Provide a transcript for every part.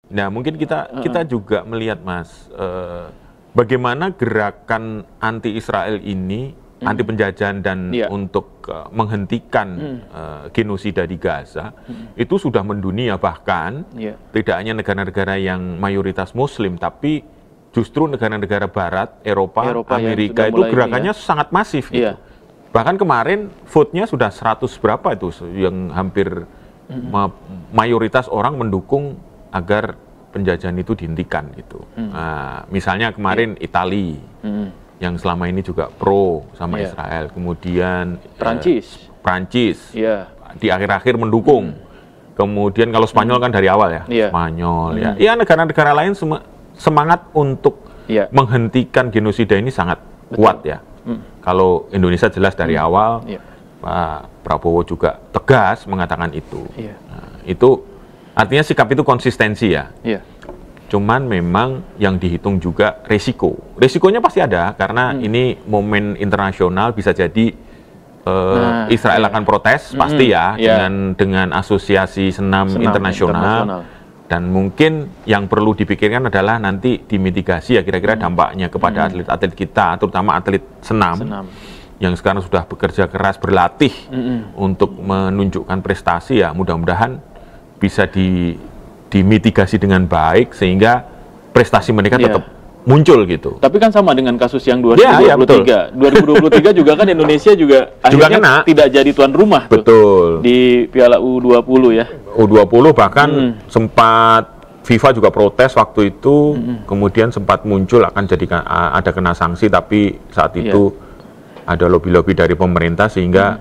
Nah, mungkin kita juga melihat, Mas, bagaimana gerakan anti Israel ini, anti penjajahan dan untuk menghentikan genosida di Gaza itu sudah mendunia, bahkan tidak hanya negara-negara yang mayoritas Muslim, tapi justru negara-negara Barat, Eropa Amerika itu gerakannya sangat masif. Gitu. Bahkan kemarin vote-nya sudah 100 berapa itu, yang hampir mayoritas orang mendukung agar penjajahan itu dihentikan gitu. Nah, misalnya kemarin Italia yang selama ini juga pro sama Israel, kemudian Prancis di akhir-akhir mendukung. Kemudian kalau Spanyol kan dari awal ya, Spanyol ya negara-negara lain semangat untuk menghentikan genosida ini sangat kuat ya. Kalau Indonesia jelas dari awal, Pak Prabowo juga tegas mengatakan itu. Nah, itu artinya sikap itu konsistensi ya. Cuman memang yang dihitung juga resiko. Resikonya pasti ada karena ini momen internasional, bisa jadi Israel akan protes pasti ya dengan asosiasi senam internasional. Dan mungkin yang perlu dipikirkan adalah nanti dimitigasi ya kira-kira dampaknya kepada atlet-atlet kita, terutama atlet senam yang sekarang sudah bekerja keras berlatih untuk menunjukkan prestasi ya, mudah-mudahan bisa dimitigasi dengan baik sehingga prestasi mereka tetap muncul gitu. Tapi kan sama dengan kasus yang 2023. 2023 juga kan Indonesia juga akhirnya tidak jadi tuan rumah tuh, di Piala U20 ya. U20 bahkan sempat FIFA juga protes waktu itu, kemudian sempat muncul akan jadi ada kena sanksi, tapi saat itu ada lobby-lobby dari pemerintah sehingga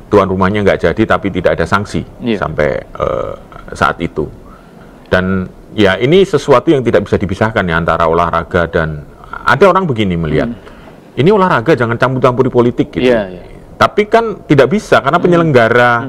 tuan rumahnya nggak jadi, tapi tidak ada sanksi sampai saat itu. Dan ya ini sesuatu yang tidak bisa dipisahkan ya antara olahraga dan ada orang begini melihat ini olahraga jangan campur-campuri politik gitu. Tapi kan tidak bisa karena penyelenggara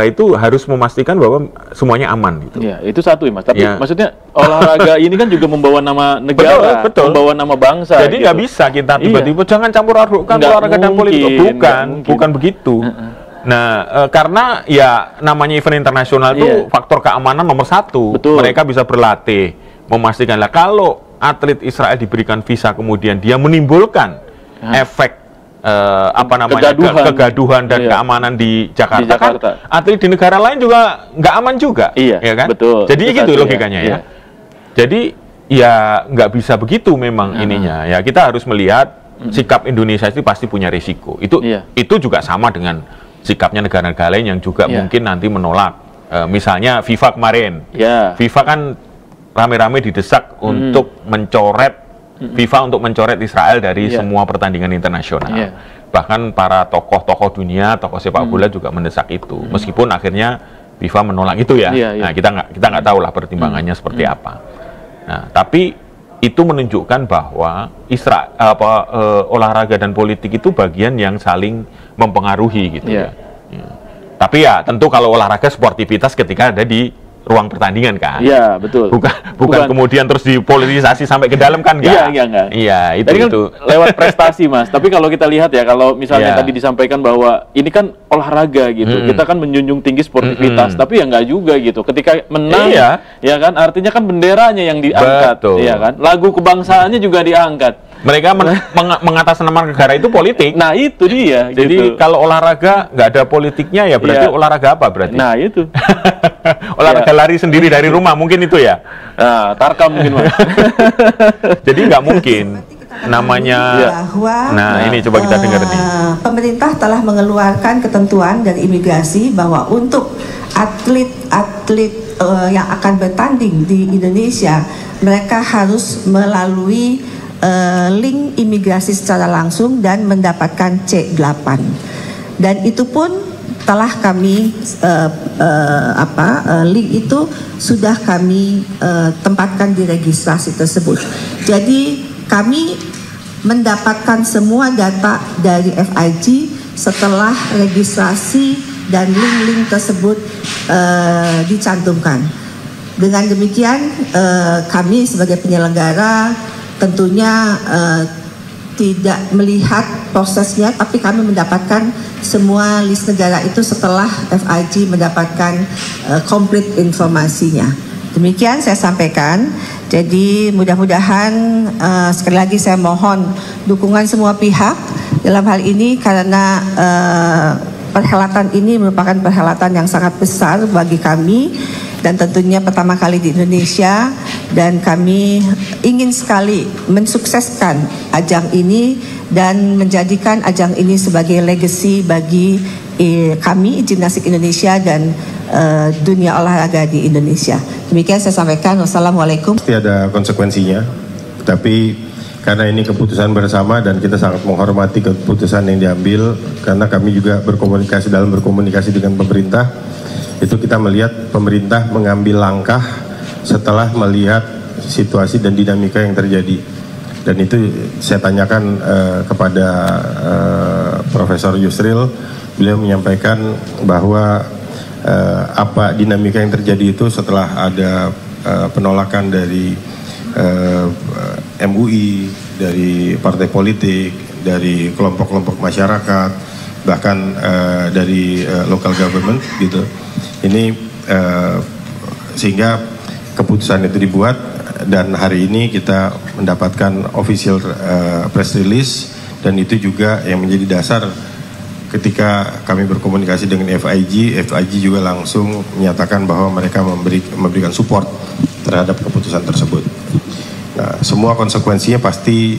itu harus memastikan bahwa semuanya aman gitu. Iya, itu satu ya Mas. Tapi maksudnya olahraga ini kan juga membawa nama negara, membawa nama bangsa. Jadi nggak bisa kita tiba-tiba jangan campur adukkan olahraga dan politik. Bukan begitu. Nah, karena ya namanya event internasional itu faktor keamanan nomor satu. Mereka bisa berlatih, memastikan lah kalau atlet Israel diberikan visa kemudian dia menimbulkan efek kegaduhan dan keamanan di Jakarta. Kan atlet di negara lain juga nggak aman juga, ya kan? Jadi gitu logikanya ya. Jadi ya nggak bisa begitu memang ininya. Ya kita harus melihat sikap Indonesia itu pasti punya risiko. Itu juga sama dengan sikapnya negara-negara lain yang juga mungkin nanti menolak. Misalnya FIFA kemarin, FIFA kan rame-rame didesak untuk mencoret Israel dari semua pertandingan internasional. Bahkan para tokoh-tokoh dunia, tokoh sepak bola juga mendesak itu. Meskipun akhirnya FIFA menolak itu ya. Nah, kita nggak tahu lah pertimbangannya seperti apa. Nah, tapi itu menunjukkan bahwa olahraga dan politik itu bagian yang saling mempengaruhi gitu ya. Tapi ya tentu kalau olahraga sportivitas ketika ada di ruang pertandingan kan. Iya, betul. Bukan kemudian terus dipolitisasi sampai ke dalam kan enggak. Iya, itu. Kan lewat prestasi, Mas. Tapi kalau kita lihat ya, kalau misalnya tadi disampaikan bahwa ini kan olahraga gitu. Kita kan menjunjung tinggi sportivitas, tapi ya enggak juga gitu. Ketika menang ya kan artinya kan benderanya yang diangkat, ya kan? Lagu kebangsaannya juga diangkat. Mereka mengatasnamakan negara itu politik. Nah, itu dia. Jadi kalau olahraga nggak ada politiknya ya berarti olahraga apa berarti? Nah, itu. Olahraga lari sendiri dari rumah mungkin itu ya. Nah, tarkam mungkin Mas. Jadi nggak mungkin namanya. Nah, ini coba kita dengar nih. Pemerintah telah mengeluarkan ketentuan dari imigrasi bahwa untuk atlet-atlet yang akan bertanding di Indonesia, mereka harus melalui link imigrasi secara langsung dan mendapatkan C8. Dan itu pun telah kami link itu sudah kami tempatkan di registrasi tersebut. Jadi kami mendapatkan semua data dari FIG setelah registrasi dan link-link tersebut dicantumkan. Dengan demikian kami sebagai penyelenggara tentunya tidak melihat prosesnya, tapi kami mendapatkan semua list negara itu setelah FIG mendapatkan komplit informasinya. Demikian saya sampaikan. Jadi mudah-mudahan sekali lagi saya mohon dukungan semua pihak dalam hal ini, karena perhelatan ini merupakan perhelatan yang sangat besar bagi kami dan tentunya pertama kali di Indonesia, dan kami ingin sekali mensukseskan ajang ini dan menjadikan ajang ini sebagai legacy bagi kami Gimnastik Indonesia dan dunia olahraga di Indonesia. Demikian saya sampaikan. Wassalamualaikum. Pasti ada konsekuensinya, tapi karena ini keputusan bersama dan kita sangat menghormati keputusan yang diambil, karena kami juga berkomunikasi dengan pemerintah. Itu kita melihat pemerintah mengambil langkah setelah melihat situasi dan dinamika yang terjadi. Dan itu saya tanyakan kepada Profesor Yusril, beliau menyampaikan bahwa apa dinamika yang terjadi itu setelah ada penolakan dari MUI, dari partai politik, dari kelompok-kelompok masyarakat, bahkan dari local government gitu. Ini sehingga keputusan itu dibuat, dan hari ini kita mendapatkan official press release, dan itu juga yang menjadi dasar ketika kami berkomunikasi dengan FIG juga langsung menyatakan bahwa mereka memberikan support terhadap keputusan tersebut. Nah, semua konsekuensinya pasti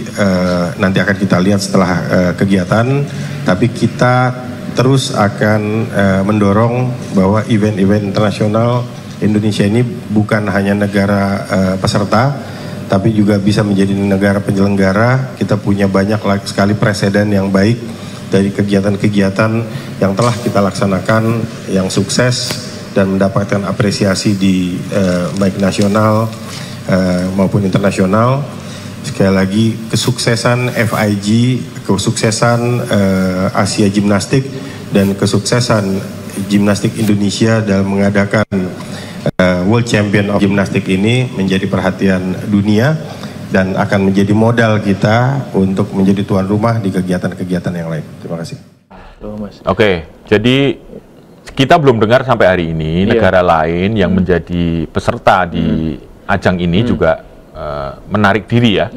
nanti akan kita lihat setelah kegiatan, tapi kita terus akan mendorong bahwa event-event internasional Indonesia ini bukan hanya negara peserta, tapi juga bisa menjadi negara penyelenggara. Kita punya banyak sekali preseden yang baik dari kegiatan-kegiatan yang telah kita laksanakan yang sukses dan mendapatkan apresiasi di baik nasional maupun internasional. Sekali lagi, kesuksesan FIG, kesuksesan Asia Gimnastik, dan kesuksesan Gimnastik Indonesia dalam mengadakan World Champion of Gimnastik ini menjadi perhatian dunia dan akan menjadi modal kita untuk menjadi tuan rumah di kegiatan-kegiatan yang lain. Terima kasih. Oke, jadi kita belum dengar sampai hari ini negara lain yang menjadi peserta di ajang ini juga menarik diri ya,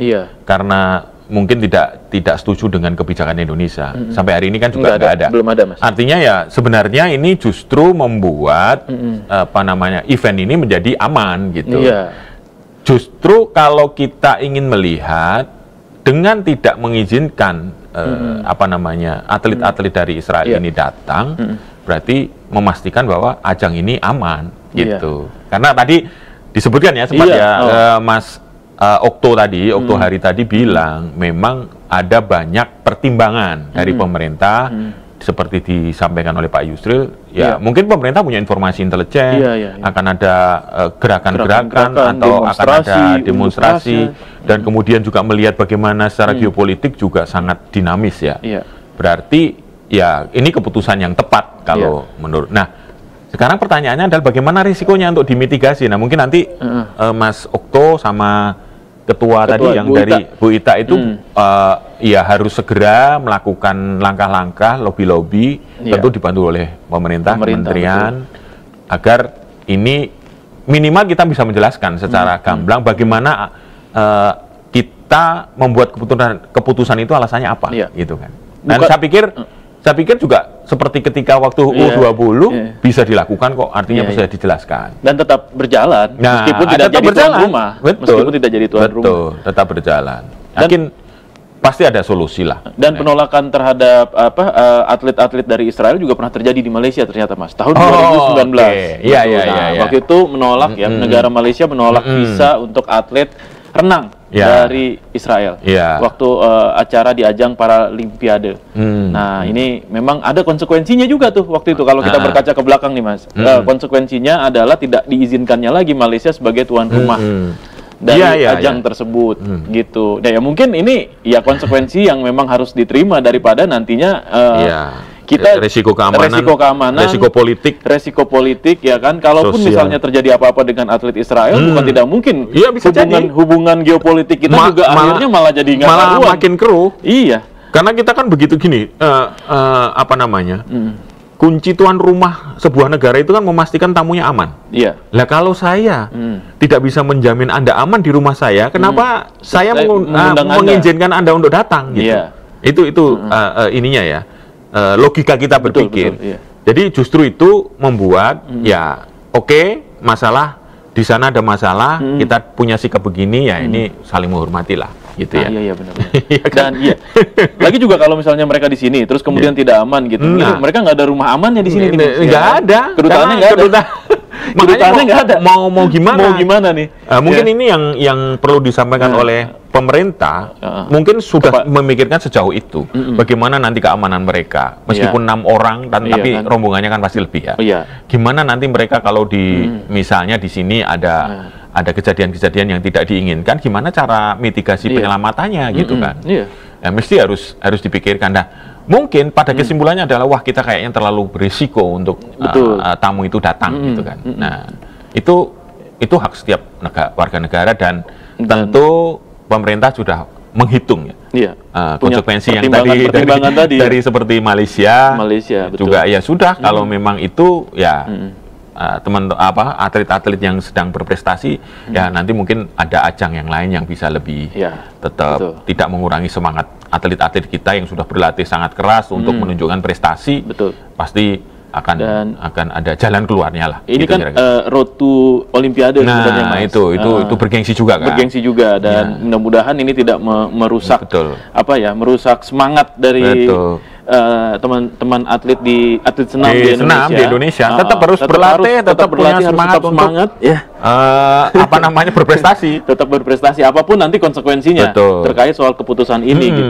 karena mungkin tidak setuju dengan kebijakan Indonesia. Sampai hari ini kan juga nggak ada. Belum ada, Mas. Artinya ya sebenarnya ini justru membuat event ini menjadi aman gitu. Justru kalau kita ingin melihat dengan tidak mengizinkan atlet-atlet dari Israel ini datang, berarti memastikan bahwa ajang ini aman gitu. Karena tadi disebutkan ya sempat Mas Okto Hari tadi bilang memang ada banyak pertimbangan dari pemerintah, seperti disampaikan oleh Pak Yusril. Mungkin pemerintah punya informasi intelijen, akan ada gerakan-gerakan atau akan ada demonstrasi, dan kemudian juga melihat bagaimana secara geopolitik juga sangat dinamis ya. Berarti ya ini keputusan yang tepat kalau menurut. Nah, sekarang pertanyaannya adalah bagaimana risikonya untuk dimitigasi. Nah, mungkin nanti Mas Okto sama ketua tadi yang dari Bu Ita itu ya harus segera melakukan langkah-langkah lobby-lobby, tentu dibantu oleh pemerintah kementerian, agar ini minimal kita bisa menjelaskan secara gamblang bagaimana kita membuat keputusan itu alasannya apa, gitu kan. Dan saya pikir juga seperti ketika waktu U20 bisa dilakukan kok, artinya bisa dijelaskan. Dan tetap berjalan, meskipun tidak jadi tuan rumah. Meskipun tidak jadi tuan rumah. Tetap berjalan. Yakin pasti ada solusi lah. Dan penolakan terhadap atlet-atlet dari Israel juga pernah terjadi di Malaysia ternyata, Mas. Tahun 2019. Waktu itu menolak negara Malaysia menolak visa untuk atlet renang dari Israel waktu acara di ajang Paralimpiade. Nah, ini memang ada konsekuensinya juga tuh waktu itu kalau kita berkaca ke belakang nih, Mas. Konsekuensinya adalah tidak diizinkannya lagi Malaysia sebagai tuan rumah dari ajang tersebut gitu. Nah, ya mungkin ini ya konsekuensi yang memang harus diterima daripada nantinya kita resiko keamanan, resiko politik ya kan. Kalaupun misalnya terjadi apa-apa dengan atlet Israel, bukan tidak mungkin hubungan geopolitik kita juga akhirnya malah jadi nggak karuan, makin keruh. Iya. Karena kita kan begitu gini, kunci tuan rumah sebuah negara itu kan memastikan tamunya aman. Iya. Lah kalau saya tidak bisa menjamin Anda aman di rumah saya, kenapa saya mengizinkan Anda untuk datang? Gitu. Iya. Itu ininya ya, logika kita berpikir. Betul, iya. Jadi justru itu membuat masalah di sana ada masalah, kita punya sikap begini ya, ini saling menghormati lah. Gitu ya. Iya benar. Dan lagi juga kalau misalnya mereka di sini terus kemudian tidak aman gitu. Mereka nggak ada rumah amannya di sini. Nggak ada. Kedutaannya nggak ada. Makanya nggak ada. Mau gimana? Mau gimana nih? Mungkin ini yang perlu disampaikan oleh pemerintah. Mungkin sudah memikirkan sejauh itu. Bagaimana nanti keamanan mereka? Meskipun 6 orang, tapi rombongannya kan pasti lebih ya. Gimana nanti mereka kalau misalnya di sini ada kejadian-kejadian yang tidak diinginkan, gimana cara mitigasi penyelamatannya gitu kan? Ya, mesti harus dipikirkan. Nah, mungkin pada kesimpulannya adalah wah kita kayaknya terlalu berisiko untuk tamu itu datang gitu kan. Nah, itu hak setiap warga negara dan tentu pemerintah sudah menghitung konsekuensi yang tadi dari seperti Malaysia juga ya sudah kalau memang itu ya atlet-atlet yang sedang berprestasi ya nanti mungkin ada ajang yang lain yang bisa lebih tetap tidak mengurangi semangat atlet-atlet kita yang sudah berlatih sangat keras untuk menunjukkan prestasi. Pasti akan ada jalan keluarnya lah. Ini gitu, kan road to Olimpiade sebenarnya, Mas. Itu bergengsi juga kan. Bergengsi juga dan mudah-mudahan ini tidak merusak merusak semangat dari teman-teman atlet senam di Indonesia. Tetap harus berlatih, tetap punya semangat untuk berprestasi. Tetap berprestasi apapun nanti konsekuensinya terkait soal keputusan ini gitu.